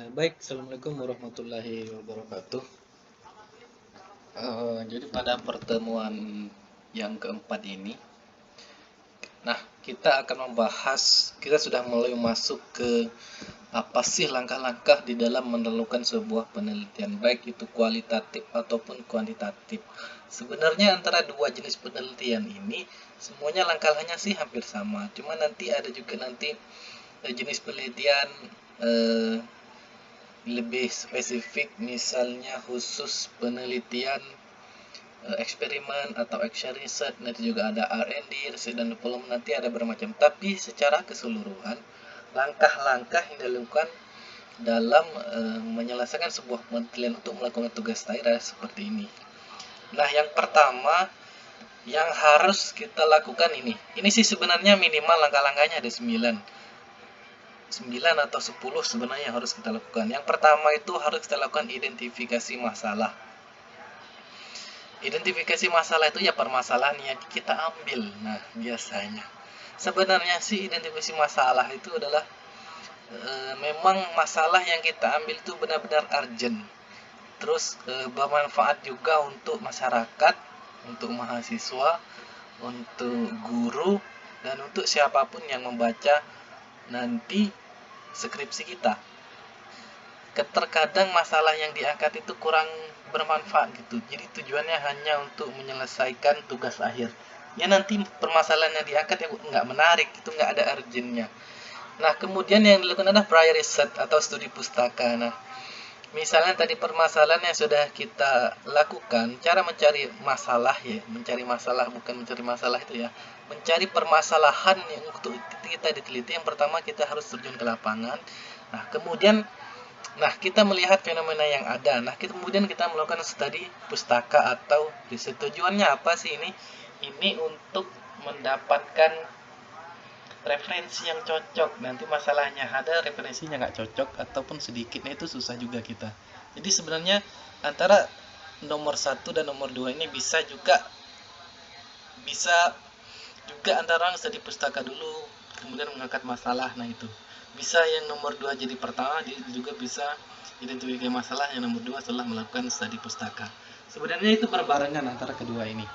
Baik, Assalamualaikum warahmatullahi wabarakatuh. Jadi pada pertemuan yang keempat ini, kita akan membahas, kita sudah mulai masuk ke apa sih langkah-langkah di dalam memerlukan sebuah penelitian, baik itu kualitatif ataupun kuantitatif. Sebenarnya antara dua jenis penelitian ini, semuanya langkahnya sih hampir sama. Cuma nanti ada juga jenis penelitian eh, lebih spesifik, misalnya khusus penelitian eksperimen atau action research, nanti juga ada R&D, research dan development, nanti ada bermacam. Tapi secara keseluruhan, langkah-langkah yang dilakukan dalam menyelesaikan sebuah penelitian untuk melakukan tugas daerah seperti ini. Nah, yang pertama yang harus kita lakukan ini sih sebenarnya minimal langkah-langkahnya ada 9 atau 10 sebenarnya yang harus kita lakukan. Yang pertama itu harus kita lakukan identifikasi masalah. Identifikasi masalah itu ya permasalahan yang kita ambil. Nah, biasanya sebenarnya sih identifikasi masalah itu adalah memang masalah yang kita ambil itu benar-benar urgent. Terus bermanfaat juga untuk masyarakat, untuk mahasiswa, untuk guru, dan untuk siapapun yang membaca nanti skripsi kita. Terkadang masalah yang diangkat itu kurang bermanfaat gitu. Jadi tujuannya hanya untuk menyelesaikan tugas akhir. Ya nanti permasalahan yang diangkat yang nggak menarik, itu nggak ada urgentnya. Nah, kemudian yang dilakukan adalah prior research atau studi pustaka. Nah, misalnya tadi permasalahan yang sudah kita lakukan, cara mencari masalah ya, mencari masalah bukan mencari masalah itu ya, mencari permasalahan yang untuk kita diteliti. Yang pertama kita harus terjun ke lapangan. Nah, kita melihat fenomena yang ada. Nah, kemudian kita melakukan studi pustaka atau riset. Tujuannya apa sih ini? Ini untuk mendapatkan referensi yang cocok. Nanti masalahnya ada referensinya nggak cocok ataupun sedikitnya itu susah juga kita. Jadi sebenarnya antara nomor 1 dan nomor 2 ini bisa juga antara orang studi pustaka dulu kemudian mengangkat masalah. Nah, itu bisa yang nomor 2 jadi pertama, juga bisa identifikasi masalah yang nomor 2 setelah melakukan studi pustaka. Sebenarnya itu berbarengan antara kedua ini.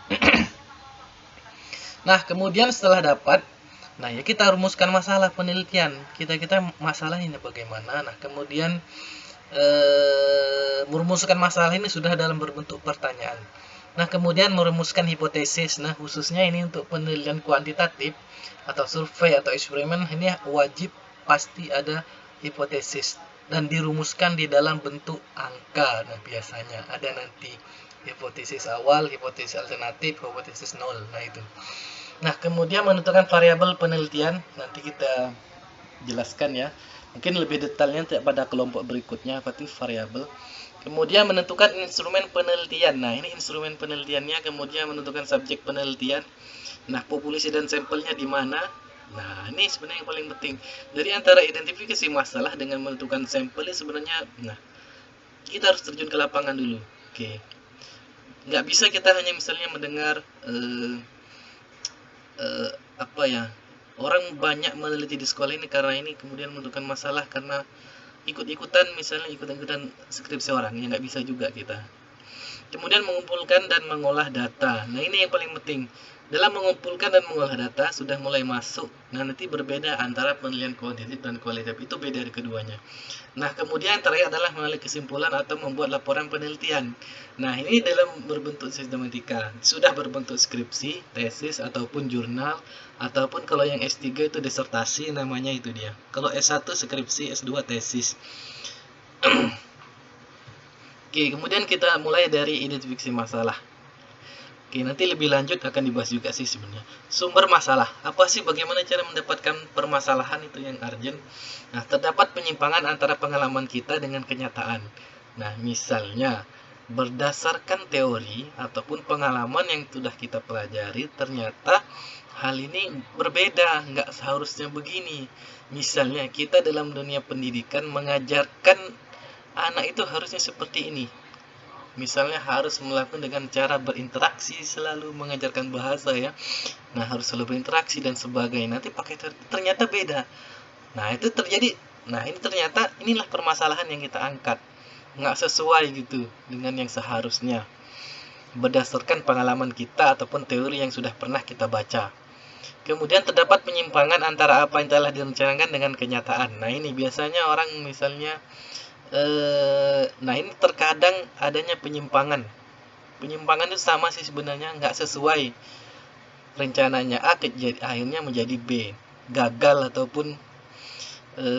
Nah, kemudian setelah dapat, nah ya kita rumuskan masalah penelitian kita masalah ini bagaimana. Nah, kemudian merumuskan masalah ini sudah dalam berbentuk pertanyaan. Nah, kemudian merumuskan hipotesis. Nah, khususnya ini untuk penelitian kuantitatif atau survei atau eksperimen, ini wajib pasti ada hipotesis dan dirumuskan di dalam bentuk angka. Nah, biasanya ada nanti hipotesis awal, hipotesis alternatif, hipotesis nol. Nah, itu. Nah, kemudian menentukan variabel penelitian, nanti kita jelaskan ya. Mungkin lebih detailnya pada kelompok berikutnya, apa itu variabel. Kemudian menentukan instrumen penelitian. Nah, ini instrumen penelitiannya, kemudian menentukan subjek penelitian. Nah, populasi dan sampelnya di mana? Nah, ini sebenarnya yang paling penting. Dari antara identifikasi masalah dengan menentukan sampelnya sebenarnya, nah, kita harus terjun ke lapangan dulu. Oke. Nggak bisa kita hanya misalnya mendengar orang banyak meneliti di sekolah ini karena ini, kemudian menentukan masalah karena ikut-ikutan skripsi orang, ya nggak bisa juga kita. Kemudian mengumpulkan dan mengolah data. Nah, ini yang paling penting. Dalam mengumpulkan dan mengolah data sudah mulai masuk. Nah, nanti berbeda antara penelitian kuantitatif dan kualitatif, itu beda dari keduanya. Nah, kemudian terakhir adalah mengambil kesimpulan atau membuat laporan penelitian. Nah, ini dalam berbentuk sistematika. Sudah berbentuk skripsi, tesis, ataupun jurnal, ataupun kalau yang S3 itu disertasi, namanya itu dia. Kalau S1 skripsi, S2 tesis. Oke, kemudian kita mulai dari identifikasi masalah. Oke, nanti lebih lanjut akan dibahas juga sih sebenarnya. Sumber masalah. Apa sih, bagaimana cara mendapatkan permasalahan itu yang urgent? Nah, terdapat penyimpangan antara pengalaman kita dengan kenyataan. Nah, misalnya berdasarkan teori ataupun pengalaman yang sudah kita pelajari, ternyata hal ini berbeda, nggak seharusnya begini. Misalnya kita dalam dunia pendidikan mengajarkan anak itu harusnya seperti ini. Misalnya harus melakukan dengan cara berinteraksi, selalu mengajarkan bahasa ya. Nah, harus selalu berinteraksi dan sebagainya. Nanti pakai ternyata beda. Nah, itu terjadi Nah, ini ternyata inilah permasalahan yang kita angkat. Nggak sesuai gitu dengan yang seharusnya. Berdasarkan pengalaman kita ataupun teori yang sudah pernah kita baca. Kemudian terdapat penyimpangan antara apa yang telah direncanakan dengan kenyataan. Nah, ini biasanya orang misalnya nah ini terkadang adanya penyimpangan. Penyimpangan itu sama sih sebenarnya, nggak sesuai rencananya A akhirnya menjadi B, gagal ataupun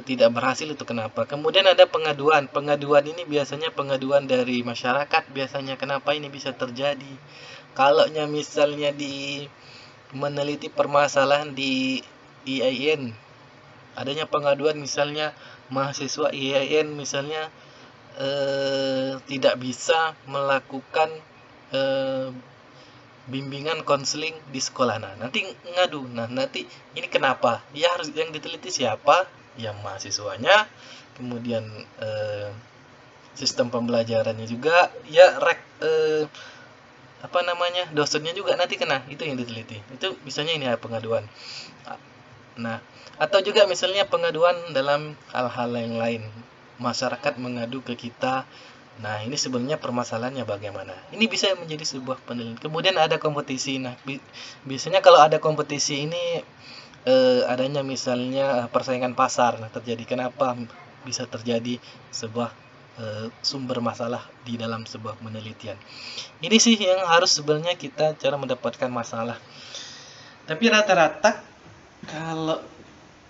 tidak berhasil. Itu kenapa? Kemudian ada pengaduan. Pengaduan ini biasanya pengaduan dari masyarakat. Biasanya kenapa ini bisa terjadi? Kalau misalnya di meneliti permasalahan di IAIN, adanya pengaduan misalnya mahasiswa IAIN misalnya tidak bisa melakukan bimbingan konseling di sekolah. Nah, nanti ngadu. Nah, nanti ini kenapa? Ya harus yang diteliti siapa? Yang mahasiswanya, kemudian sistem pembelajarannya juga, ya dosennya juga nanti kena. Itu yang diteliti. Itu misalnya ini ya pengaduan. Nah, atau juga misalnya pengaduan dalam hal-hal yang lain. Masyarakat mengadu ke kita. Nah, ini sebenarnya permasalahannya bagaimana. Ini bisa menjadi sebuah penelitian. Kemudian ada kompetisi. Nah, biasanya kalau ada kompetisi ini adanya misalnya persaingan pasar. Nah, terjadi kenapa bisa terjadi sebuah sumber masalah di dalam sebuah penelitian. Ini sih yang harus sebenarnya kita cara mendapatkan masalah. Tapi rata-rata kalau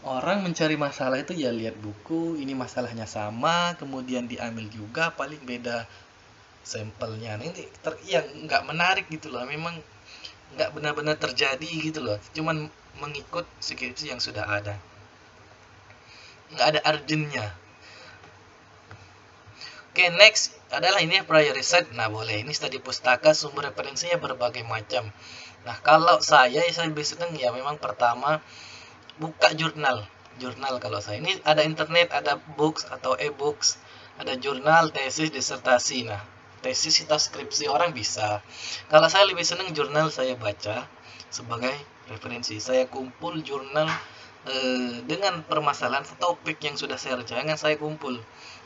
orang mencari masalah itu ya lihat buku, ini masalahnya sama, kemudian diambil juga, paling beda sampelnya. Nah, ini yang nggak menarik gitu loh, memang nggak benar-benar terjadi gitu loh, cuman mengikut skripsi yang sudah ada, nggak ada urgentnya. Oke, next adalah ini prior research. Nah, boleh, ini studi pustaka, sumber referensinya berbagai macam. Nah, kalau saya lebih senang ya memang pertama buka jurnal kalau saya. Ini ada internet, ada books atau e-books, ada jurnal, tesis, disertasi. Nah, tesis atau skripsi orang bisa. Kalau saya lebih senang jurnal, saya baca sebagai referensi. Saya kumpul jurnal dengan permasalahan topik yang sudah saya rencanakan, saya kumpul.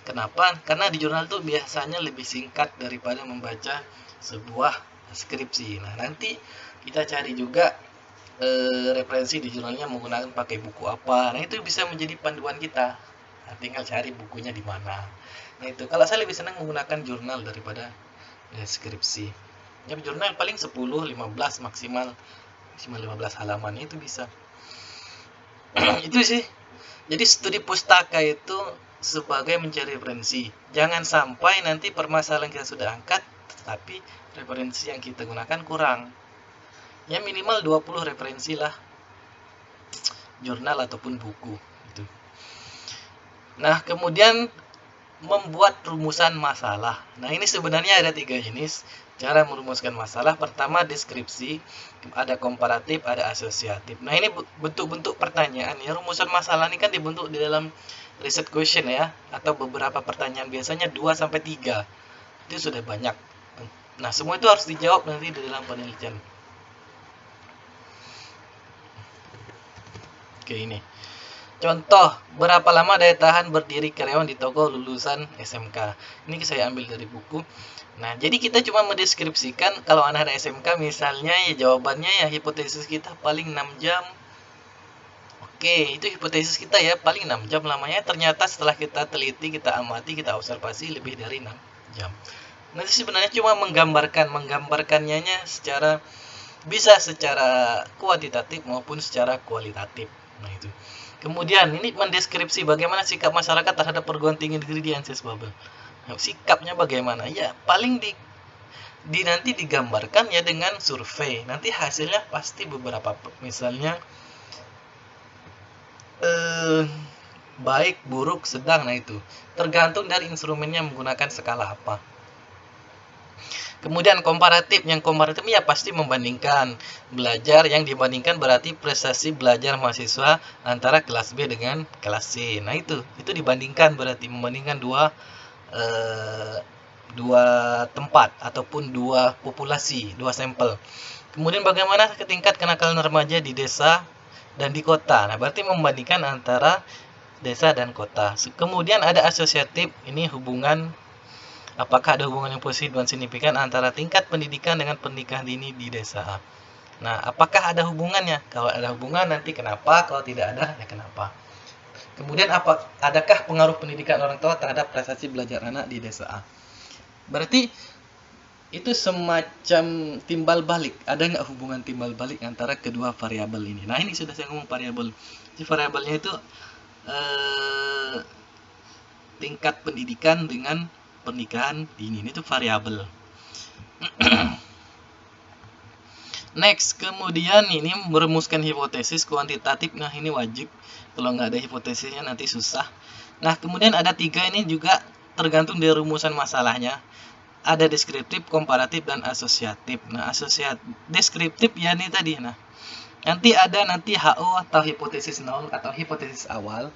Kenapa? Karena di jurnal itu biasanya lebih singkat daripada membaca sebuah skripsi. Nah, nanti kita cari juga referensi di jurnalnya menggunakan pakai buku apa. Nah, itu bisa menjadi panduan kita. Nah, tinggal cari bukunya di mana. Nah, itu kalau saya lebih senang menggunakan jurnal daripada skripsi. Ya, jurnal paling 10, 15 maksimal 15 halaman itu bisa. Itu sih. Jadi studi pustaka itu sebagai mencari referensi. Jangan sampai nanti permasalahan kita sudah angkat, tapi referensi yang kita gunakan kurang. Ya minimal 20 referensi lah, jurnal ataupun buku gitu. Nah, kemudian membuat rumusan masalah. Nah, ini sebenarnya ada 3 jenis cara merumuskan masalah. Pertama deskripsi, ada komparatif, ada asosiatif. Nah, ini bentuk-bentuk pertanyaan ya. Rumusan masalah ini kan dibentuk di dalam research question ya, atau beberapa pertanyaan, biasanya 2 sampai 3. Itu sudah banyak. Nah, semua itu harus dijawab nanti di dalam penelitian. Oke, ini contoh, berapa lama daya tahan berdiri karyawan di toko lulusan SMK. Ini saya ambil dari buku. Nah, jadi kita cuma mendeskripsikan kalau anak SMK misalnya ya jawabannya ya hipotesis kita paling 6 jam. Oke, itu hipotesis kita ya, paling 6 jam lamanya. Ternyata setelah kita teliti, kita amati, kita observasi lebih dari 6 jam. Nanti sebenarnya cuma menggambarkannya secara bisa secara kuantitatif maupun secara kualitatif. Nah, itu. Kemudian ini mendeskripsi bagaimana sikap masyarakat terhadap perguruan tinggi negeri di Anses Bubble. Nah, sikapnya bagaimana? Ya paling nanti digambarkan ya dengan survei. Nanti hasilnya pasti beberapa, misalnya baik, buruk, sedang. Nah, itu tergantung dari instrumennya menggunakan skala apa. Kemudian komparatif, yang komparatif ya pasti membandingkan belajar, yang dibandingkan berarti prestasi belajar mahasiswa antara kelas B dengan kelas C. Nah, itu dibandingkan, berarti membandingkan dua tempat ataupun dua populasi, dua sampel. Kemudian bagaimana tingkat kenakalan remaja di desa dan di kota. Nah, berarti membandingkan antara desa dan kota. Kemudian ada asosiatif, ini hubungan, apakah ada hubungan yang positif dan signifikan antara tingkat pendidikan dengan pendidikan dini di desa. Nah, apakah ada hubungannya? Kalau ada hubungan nanti kenapa, kalau tidak ada ya kenapa. Kemudian adakah pengaruh pendidikan orang tua terhadap prestasi belajar anak di desa A? Berarti itu semacam timbal balik. Ada nggak hubungan timbal balik antara kedua variabel ini? Nah, ini sudah saya ngomong variabel. Jadi variabelnya itu tingkat pendidikan dengan pernikahan dini. Ini tuh variabel. Next, kemudian ini merumuskan hipotesis kuantitatif. Nah, ini wajib. Kalau nggak ada hipotesisnya nanti susah. Nah, kemudian ada 3 ini juga tergantung dari rumusan masalahnya. Ada deskriptif, komparatif, dan asosiatif. Nah, deskriptif ya ini tadi. Nah, nanti ada HO atau hipotesis nol atau hipotesis awal.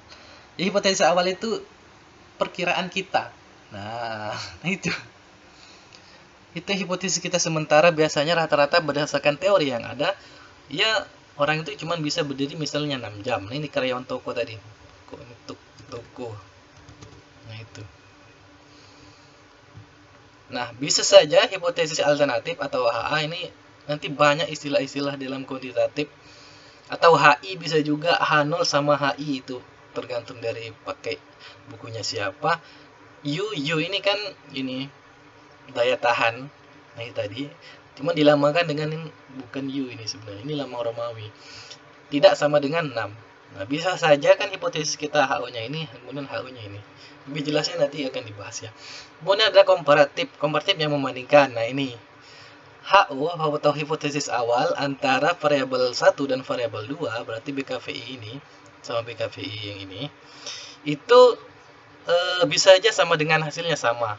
Ya, hipotesis awal itu perkiraan kita. Nah, itu hipotesis kita sementara, biasanya rata-rata berdasarkan teori yang ada. Ya, orang itu cuma bisa berdiri misalnya 6 jam. Nah, ini karyawan toko tadi. Untuk toko. Nah, itu. Nah, bisa saja hipotesis alternatif atau HA ini nanti banyak istilah-istilah dalam kuantitatif. Atau HI bisa juga, H0 sama HI itu tergantung dari pakai bukunya siapa. U ini kan ini daya tahan. Nah, ini tadi cuma dilamakan dengan bukan U ini sebenarnya. Ini lambang Romawi. Tidak sama dengan 6. Nah, bisa saja kan hipotesis kita HO-nya ini, kemudian HO-nya ini. Lebih jelasnya nanti akan dibahas ya. Kemudian ada komparatif yang membandingkan. Nah, ini HO atau hipotesis awal antara variabel 1 dan variabel 2, berarti BKVI ini sama BKVI yang ini. Itu bisa saja sama dengan hasilnya sama.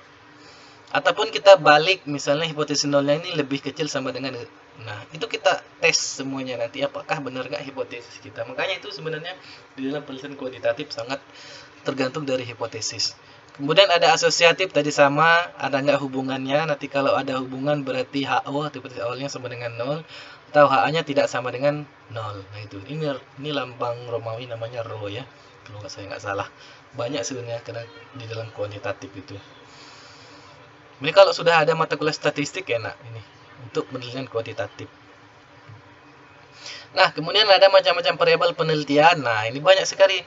Ataupun kita balik, misalnya hipotesis nolnya ini lebih kecil sama dengan. Nah, itu kita tes semuanya nanti apakah benar nggak hipotesis kita. Makanya itu sebenarnya di dalam penelitian kuantitatif sangat tergantung dari hipotesis. Kemudian ada asosiatif tadi sama, ada nggak hubungannya. Nanti kalau ada hubungan berarti HO, hipotesis awalnya sama dengan 0, atau HA-nya tidak sama dengan 0. Nah, itu ini lambang Romawi namanya Rho ya, kalau saya nggak salah. Banyak sebenarnya di dalam kuantitatif itu. Ini kalau sudah ada mata kuliah statistik enak ini untuk penelitian kuantitatif. Nah, kemudian ada macam-macam variabel penelitian. Nah, ini banyak sekali.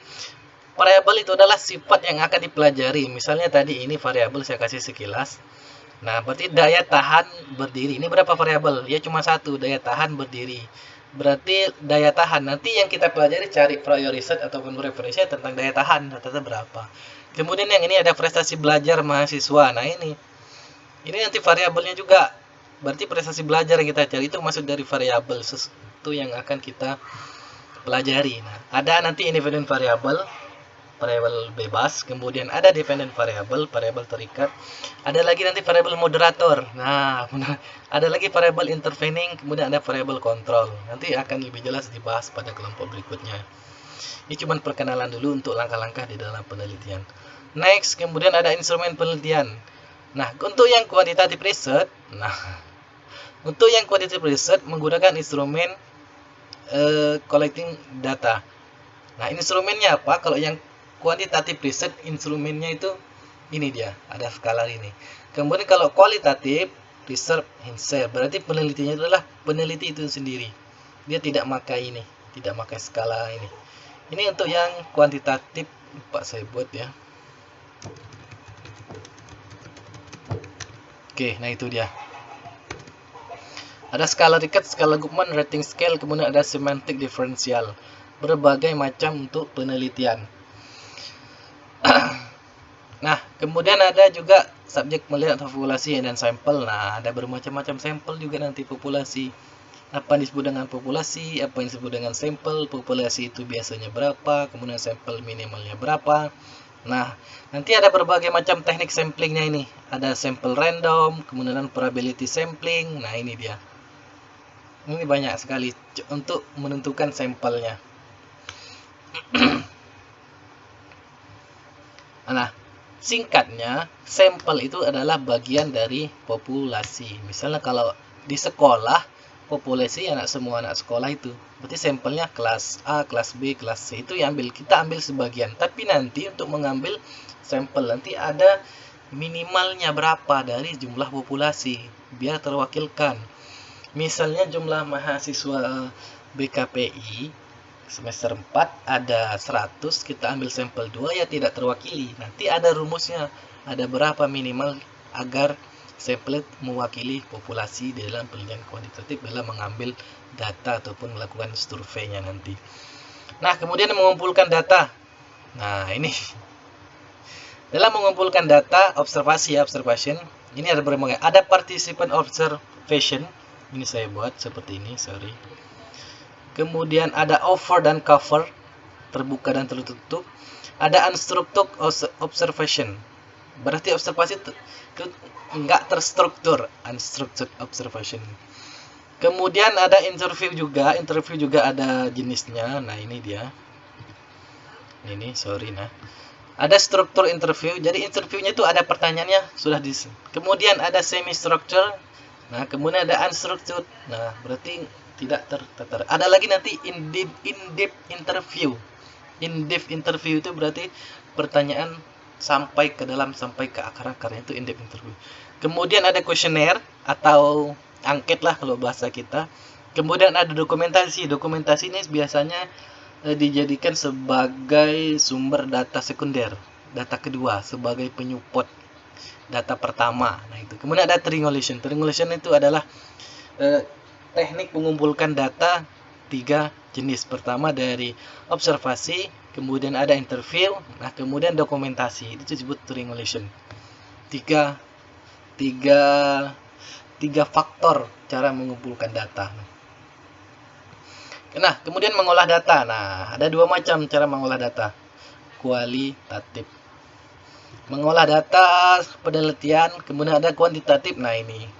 Variabel itu adalah sifat yang akan dipelajari. Misalnya tadi ini variabel saya kasih sekilas. Nah, berarti daya tahan berdiri. Ini berapa variabel? Ya cuma satu, daya tahan berdiri. Berarti daya tahan. Nanti yang kita pelajari cari prior research ataupun referensi tentang daya tahan. Rata-rata berapa. Kemudian yang ini ada prestasi belajar mahasiswa. Nah, ini nanti variabelnya juga. Berarti prestasi belajar yang kita cari itu masuk dari variabel sesuatu yang akan kita pelajari. Nah, ada nanti independent variabel bebas, kemudian ada dependent variabel terikat. Ada lagi nanti variabel moderator. Nah, ada lagi variabel intervening, kemudian ada variabel kontrol. Nanti akan lebih jelas dibahas pada kelompok berikutnya. Ini cuma perkenalan dulu untuk langkah-langkah di dalam penelitian. Next, kemudian ada instrumen penelitian. Nah, untuk yang quantitative research, menggunakan instrumen collecting data. Nah, instrumennya apa? Kalau yang quantitative research, instrumennya itu ini dia, ada skala ini. Kemudian kalau kualitatif research himself, berarti penelitinya adalah peneliti itu sendiri. Dia tidak pakai ini, tidak pakai skala ini. Ini untuk yang kuantitatif, Pak saya buat ya. Oke, nah itu dia. Ada skala Rickert, skala Guttman, rating scale, kemudian ada semantic differential. Berbagai macam untuk penelitian. Nah, kemudian ada juga subjek melihat populasi dan sampel. Nah, ada bermacam-macam sampel juga nanti populasi. Apa yang disebut dengan populasi, apa yang disebut dengan sampel, populasi itu biasanya berapa, kemudian sampel minimalnya berapa. Nah, nanti ada berbagai macam teknik samplingnya ini. Ada sampel random, kemudian probability sampling. Nah, ini dia. Ini banyak sekali untuk menentukan sampelnya. Nah, singkatnya, sampel itu adalah bagian dari populasi. Misalnya kalau di sekolah, populasi semua anak sekolah itu. Berarti sampelnya kelas A, kelas B, kelas C itu yang kita ambil sebagian. Tapi nanti untuk mengambil sampel nanti ada minimalnya berapa dari jumlah populasi biar terwakilkan. Misalnya jumlah mahasiswa BKPI semester 4 ada 100, kita ambil sampel 2 ya tidak terwakili. Nanti ada rumusnya, ada berapa minimal agar sampel mewakili populasi dalam penelitian kuantitatif dalam mengambil data ataupun melakukan surveinya nanti. Nah, kemudian mengumpulkan data. Nah, ini dalam mengumpulkan data observation, ini ada berbagai, ada participant observation. Ini saya buat seperti ini, sorry. Kemudian ada over dan cover, terbuka dan tertutup. Ada unstructured observation. Berarti observasi enggak terstruktur, unstructured observation. Kemudian ada interview juga ada jenisnya. Nah, ini dia. Ini sorry nah. Ada struktur interview. Jadi interviewnya itu ada pertanyaannya sudah di. Kemudian ada semi structure. Nah, kemudian ada unstructured. Nah, berarti tidak tertata. Ada lagi nanti in-depth interview. In-depth interview itu berarti pertanyaan sampai ke dalam, sampai ke akar-akarnya, itu in-depth interview. Kemudian ada kuesioner atau angket lah kalau bahasa kita. Kemudian ada dokumentasi. Dokumentasi ini biasanya dijadikan sebagai sumber data sekunder, data kedua, sebagai penyupport data pertama. Nah, itu. Kemudian ada triangulation. Triangulation itu adalah teknik mengumpulkan data 3 jenis. Pertama dari observasi, kemudian ada interview, nah kemudian dokumentasi. Itu disebut triangulation. Tiga faktor cara mengumpulkan data. Nah, kemudian mengolah data. Nah, ada 2 macam cara mengolah data. Kualitatif. Mengolah data penelitian, kemudian ada kuantitatif. Nah, ini.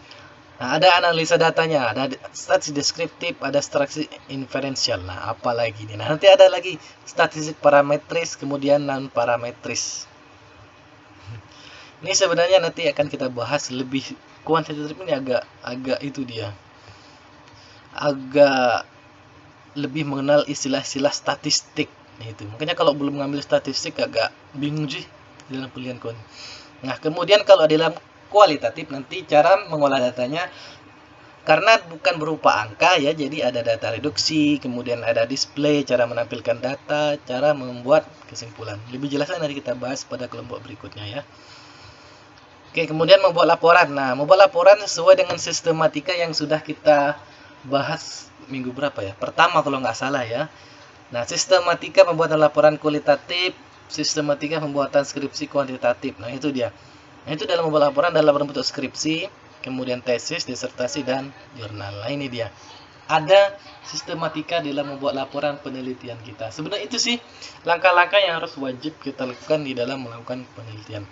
Nah, ada analisa datanya, ada statistik deskriptif, ada statistik inferensial. Nah, apa lagi ini? Nah, nanti ada lagi statistik parametris, kemudian non parametris. Ini sebenarnya nanti akan kita bahas lebih. Kuantitatif ini agak itu dia. Agak lebih mengenal istilah-istilah statistik. Nah, itu. Makanya kalau belum mengambil statistik agak bingung sih dalam pilihan kuant. Nah, kemudian kalau dalam kualitatif nanti cara mengolah datanya, karena bukan berupa angka ya, jadi ada data reduksi, kemudian ada display, cara menampilkan data, cara membuat kesimpulan. Lebih jelasnya nanti kita bahas pada kelompok berikutnya ya. Oke, kemudian membuat laporan. Nah, membuat laporan sesuai dengan sistematika yang sudah kita bahas minggu berapa ya? Pertama kalau nggak salah ya. Nah, sistematika pembuatan laporan kualitatif, sistematika pembuatan skripsi kuantitatif. Nah, itu dia. Nah, itu dalam membuat laporan dalam bentuk skripsi, kemudian tesis, disertasi, dan jurnal. Nah, ini dia. Ada sistematika dalam membuat laporan penelitian kita. Sebenarnya itu sih langkah-langkah yang harus wajib kita lakukan di dalam melakukan penelitian.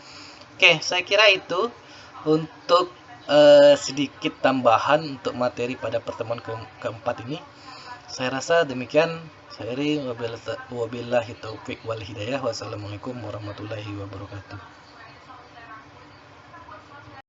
Oke, saya kira itu untuk sedikit tambahan untuk materi pada pertemuan keempat ini. Saya rasa demikian. Saya wabillahi taufik wal hidayah. Wassalamualaikum warahmatullahi wabarakatuh.